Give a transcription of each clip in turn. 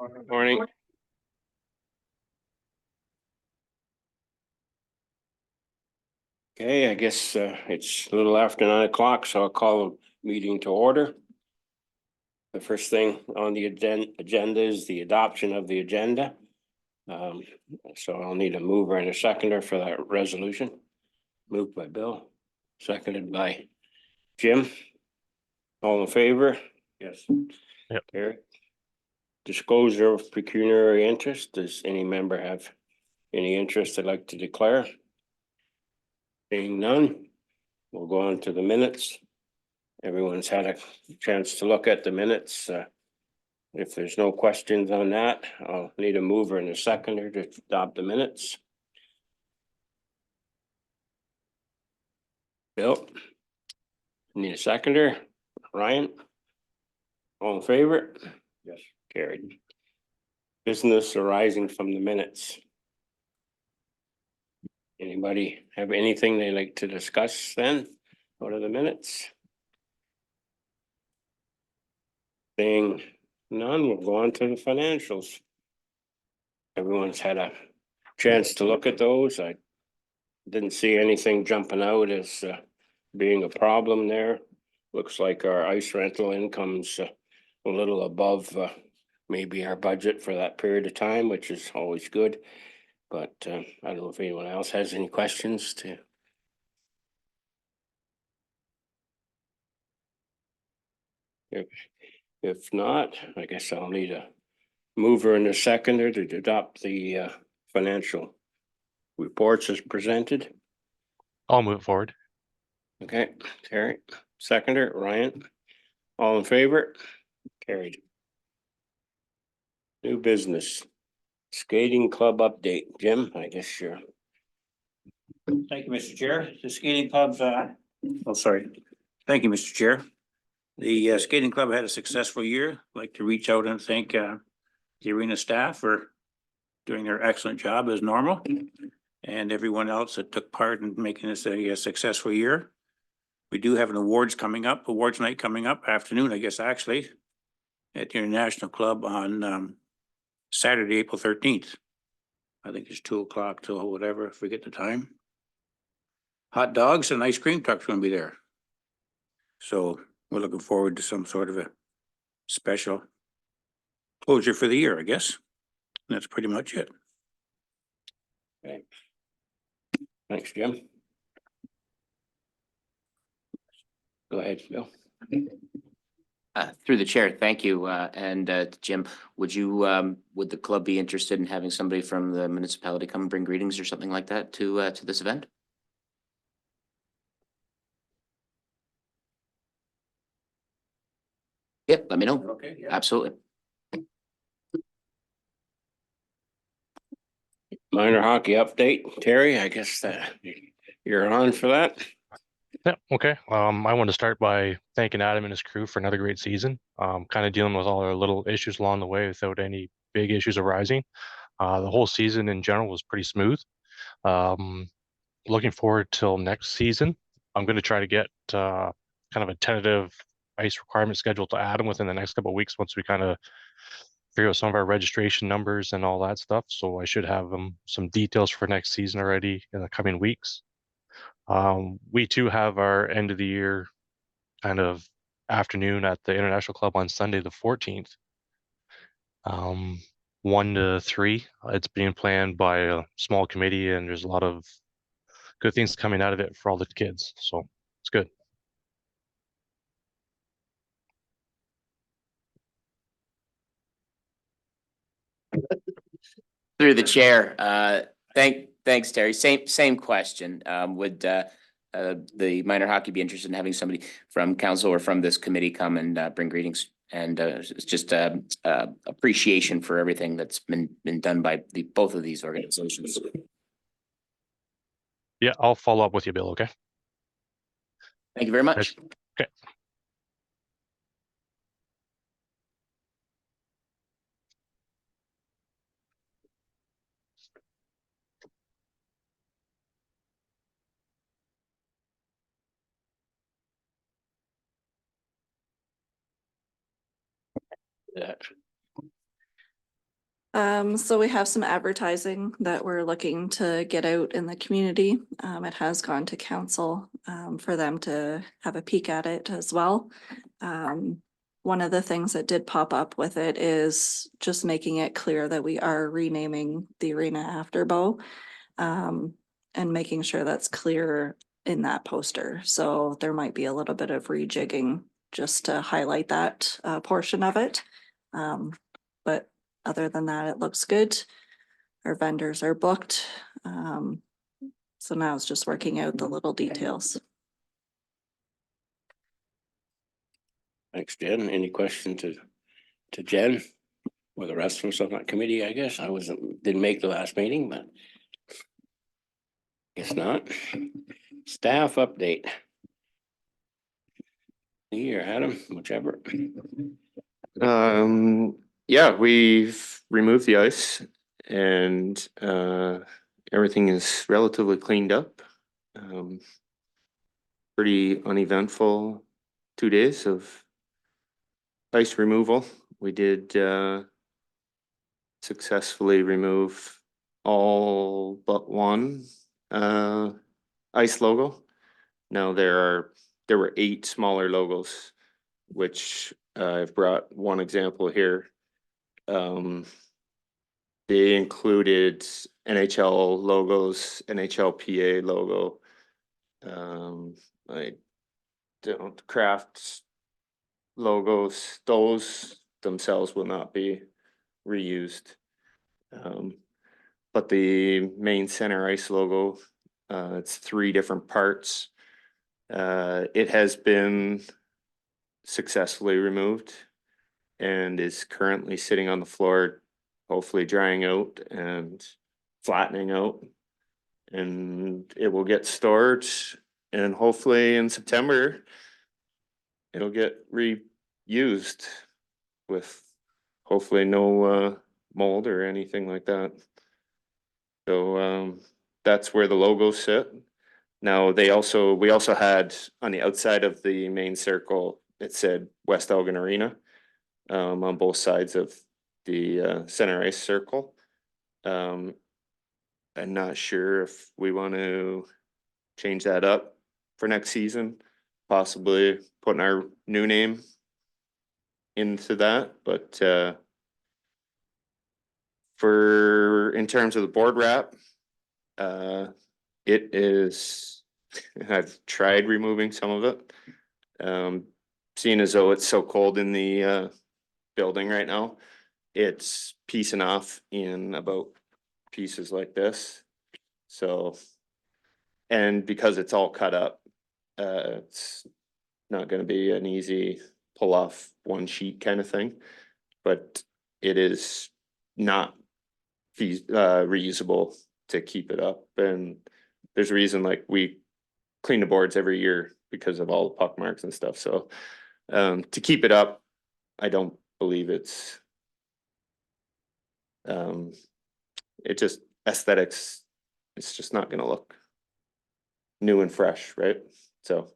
Morning. Okay, I guess it's a little after 9 o'clock, so I'll call the meeting to order. The first thing on the agenda is the adoption of the agenda. So I'll need a mover and a seconder for that resolution. Moved by Bill, seconded by Jim. All in favor? Yes. Yep. Eric. Disclosure of pecuniary interest. Does any member have any interest they'd like to declare? Being none, we'll go on to the minutes. Everyone's had a chance to look at the minutes. If there's no questions on that, I'll need a mover and a seconder to adopt the minutes. Bill. Need a seconder. Ryan. All in favor? Yes. Carried. Business arising from the minutes. Anybody have anything they'd like to discuss then? What are the minutes? Seeing none, we'll go on to the financials. Everyone's had a chance to look at those. I didn't see anything jumping out as being a problem there. Looks like our ice rental income's a little above maybe our budget for that period of time, which is always good. But I don't know if anyone else has any questions to. If not, I guess I'll need a mover and a seconder to adopt the financial reports as presented. I'll move forward. Okay, Terry, seconder, Ryan, all in favor? Carried. New business, skating club update. Jim, I guess you're. Thank you, Mr. Chair. The skating club, Thank you, Mr. Chair. The skating club had a successful year. I'd like to reach out and thank the arena staff for doing their excellent job as normal, and everyone else that took part in making this a successful year. We do have an awards night coming up, afternoon, I guess, actually, at the International Club on Saturday, April 13th. I think it's 2 o'clock till whatever, I forget the time. Hot dogs and ice cream trucks gonna be there. So we're looking forward to some sort of a special closure for the year, I guess. And that's pretty much it. Okay. Thanks, Jim. Go ahead, Bill. Through the chair, thank you. And Jim, would the club be interested in having somebody from the municipality come and bring greetings or something like that to this event? Yep, let me know. Okay. Yeah. Absolutely. Minor hockey update, Terry, I guess that you're on for that. Yeah, okay. I want to start by thanking Adam and his crew for another great season. Kind of dealing with all our little issues along the way without any big issues arising. The whole season in general was pretty smooth. Looking forward till next season. I'm going to try to get kind of a tentative ice requirement schedule to Adam within the next couple of weeks once we kind of figure out some of our registration numbers and all that stuff. So I should have some details for next season already in the coming weeks. We too have our end of the year kind of afternoon at the International Club on Sunday, the 14th. 1 to 3. It's being planned by a small committee, and there's a lot of good things coming out of it for all the kids. So it's good. Through the chair, thanks, Terry. Same question. Would the minor hockey be interested in having somebody from council or from this committee come and bring greetings? And it's just appreciation for everything that's been done by both of these organizations. Yeah, I'll follow up with you, Bill. Okay. Thank you very much. Okay. So we have some advertising that we're looking to get out in the community. It has gone to council, for them to have a peek at it as well. One of the things that did pop up with it is just making it clear that we are renaming the arena after Bo. And making sure that's clear in that poster. So there might be a little bit of rejigging just to highlight that, portion of it. But other than that, it looks good. Our vendors are booked. So now it's just working out the little details. Thanks, Jen. Any question to Jen? Or the rest of us on that committee, I guess. Didn't make the last meeting, but. Guess not. Staff update. Here, Adam, whichever. Yeah, we've removed the ice and everything is relatively cleaned up. Pretty uneventful 2 days of ice removal. We did successfully remove all but one ice logo. Now there were 8 smaller logos, which I've brought one example here. They included NHL logos, NHLPA logo. I don't craft logos. Those themselves will not be reused. But the main center ice logo, it's 3 different parts. It has been successfully removed and is currently sitting on the floor, hopefully drying out and flattening out. And it will get stored, and hopefully in September it'll get reused with hopefully no mold or anything like that. So that's where the logos sit. Now we also had on the outside of the main circle, it said West Elgin Arena on both sides of the center ice circle. I'm not sure if we want to change that up for next season, possibly putting our new name into that, but in terms of the board wrap, it is, I've tried removing some of it. Seeing as though it's so cold in the building right now, it's piecing off in about pieces like this. So, and because it's all cut up, it's not going to be an easy pull off one sheet kind of thing, but it is not reusable to keep it up. And there's a reason, like, we clean the boards every year because of all the puck marks and stuff. So to keep it up, I don't believe it's it just aesthetics, it's just not going to look new and fresh, right? So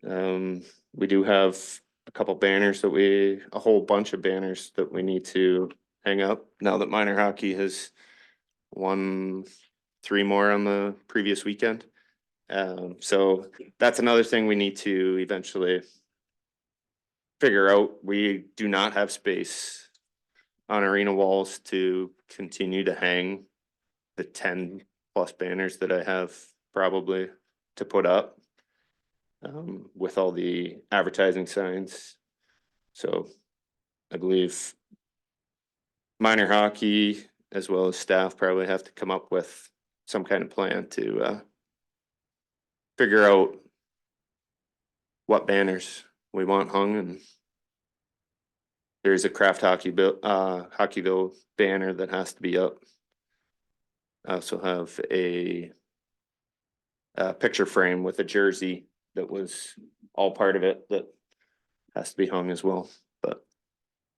we do have a couple banners a whole bunch of banners that we need to hang up now that minor hockey has won 3 more on the previous weekend. So that's another thing we need to eventually figure out. We do not have space on arena walls to continue to hang the 10 plus banners that I have probably to put up with all the advertising signs. So I believe minor hockey as well as staff probably have to come up with some kind of plan to figure out what banners we want hung. And there's a Craft Hockeyville banner that has to be up. I also have a picture frame with a jersey that was all part of it that has to be hung as well. But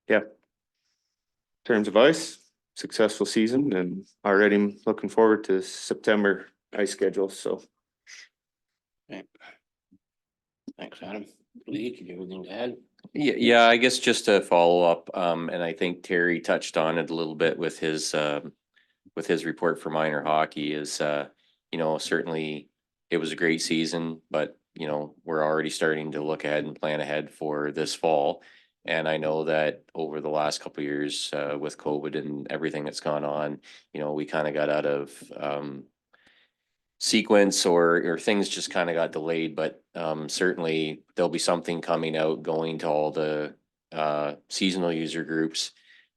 yeah, in terms of ice, successful season, and already looking forward to September ice schedule. So Thanks, Adam. Lee, do you have anything to add? Yeah, I guess just to follow up, and I think Terry touched on it a little bit with his report for minor hockey is, certainly it was a great season, but, we're already starting to look ahead and plan ahead for this fall. And I know that over the last couple of years, with COVID and everything that's gone on, we kind of got out of, sequence or things just kind of got delayed, but certainly there'll be something coming out going to all the seasonal user groups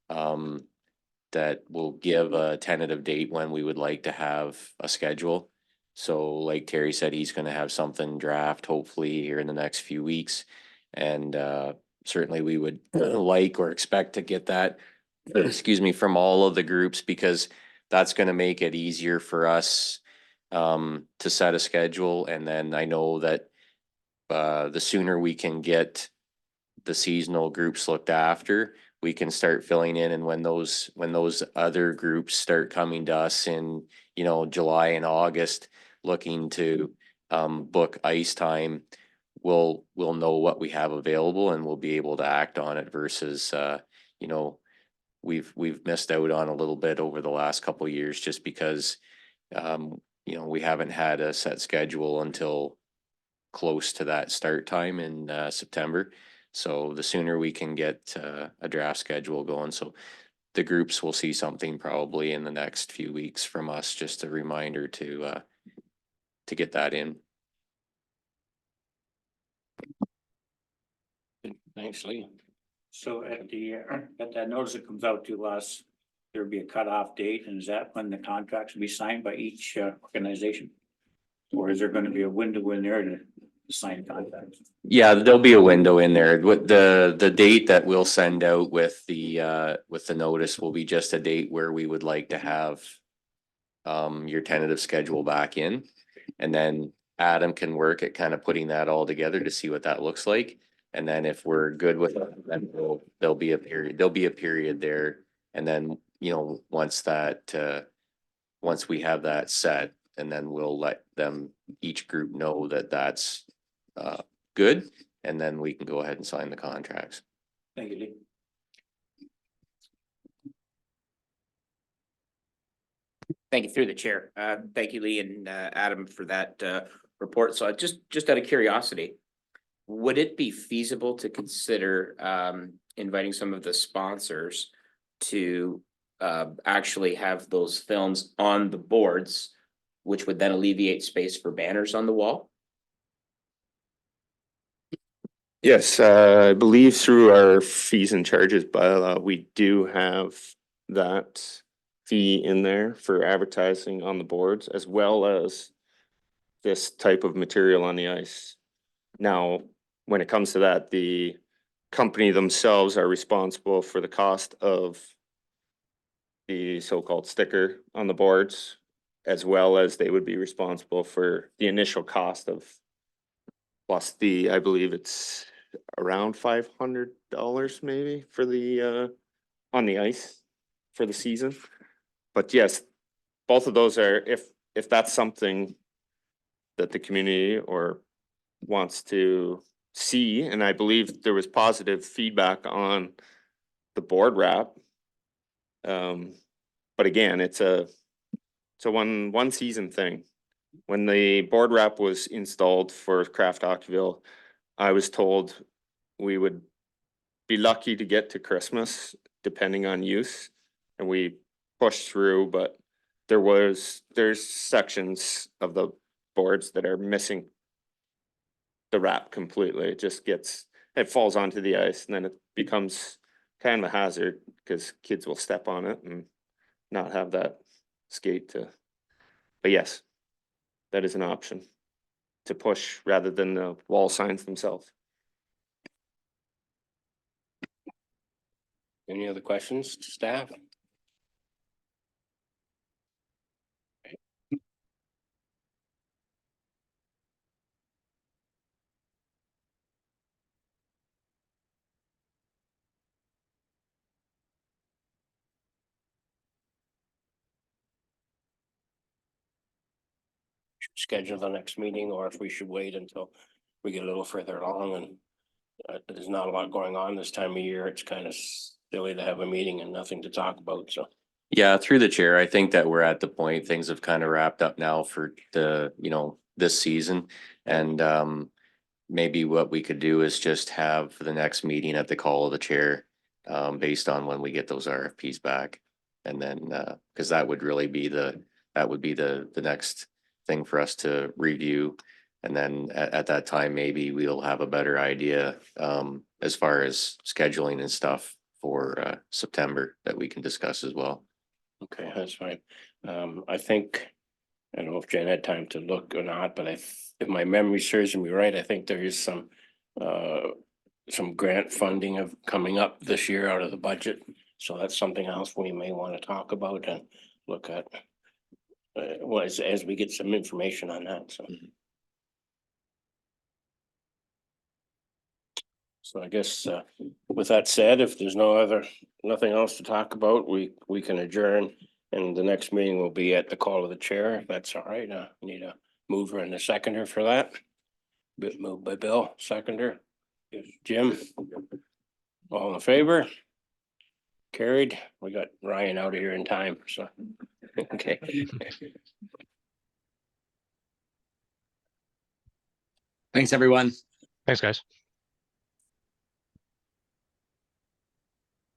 that will give a tentative date when we would like to have a schedule. So like Terry said, he's going to have something draft hopefully here in the next few weeks. And certainly we would like or expect to get that, excuse me, from all of the groups, because that's going to make it easier for us to set a schedule. And then I know that the sooner we can get the seasonal groups looked after, we can start filling in. And when those other groups start coming to us in, July and August, looking to book ice time, we'll know what we have available and we'll be able to act on it versus, we've missed out on a little bit over the last couple of years just because, we haven't had a set schedule until close to that start time in September. So the sooner we can get a draft schedule going, so the groups will see something probably in the next few weeks from us, just a reminder to get that in. Thanks, Lee. So at that notice that comes out to us, there'll be a cutoff date, and is that when the contracts will be signed by each organization? Or is there gonna be a window in there to sign contracts? Yeah, there'll be a window in there. What the date that we'll send out with the notice will be just a date where we would like to have your tentative schedule back in. And then Adam can work at kind of putting that all together to see what that looks like. And then if we're good with it, then there'll be a period there. And then, once we have that set, and then we'll let them, each group know that that's good. And then we can go ahead and sign the contracts. Thank you, Lee. Thank you through the chair. Thank you, Lee and Adam, for that report. So just out of curiosity, would it be feasible to consider inviting some of the sponsors to actually have those films on the boards, which would then alleviate space for banners on the wall? Yes, I believe through our fees and charges bylaw, we do have that fee in there for advertising on the boards as well as this type of material on the ice. Now, when it comes to that, the company themselves are responsible for the cost of the so-called sticker on the boards, as well as they would be responsible for the initial cost of plus I believe it's around $500 maybe for the on the ice for the season. But yes, both of those are, if that's something that the community or wants to see, and I believe there was positive feedback on the board wrap. But again, it's a one season thing. When the board wrap was installed for Craft Hockeyville, I was told we would be lucky to get to Christmas depending on use, and we pushed through, but there's sections of the boards that are missing the wrap completely. It falls onto the ice, and then it becomes kind of a hazard because kids will step on it and not have that skate to. But yes, that is an option to push rather than the wall signs themselves. Any other questions to staff? Schedule the next meeting, or if we should wait until we get a little further along and there's not a lot going on this time of year. It's kind of silly to have a meeting and nothing to talk about, so. Yeah, through the chair, I think that we're at the point, things have kind of wrapped up now for the, this season. And maybe what we could do is just have the next meeting at the call of the chair, based on when we get those RFPs back. And then, because that would really be the next thing for us to review. And then at that time, maybe we'll have a better idea, as far as scheduling and stuff for September that we can discuss as well. Okay, that's fine. I think, I don't know if Jen had time to look or not, but if my memory serves me right, I think there is some grant funding of coming up this year out of the budget. So that's something else we may want to talk about and look at. Well, as we get some information on that, so. So I guess with that said, if there's nothing else to talk about, we can adjourn. And the next meeting will be at the call of the chair, if that's all right. We need a mover and a seconder for that. Bit moved by Bill, seconder. Jim. All in favor? Carried. We got Ryan out of here in time, so. Okay. Thanks, everyone. Thanks, guys.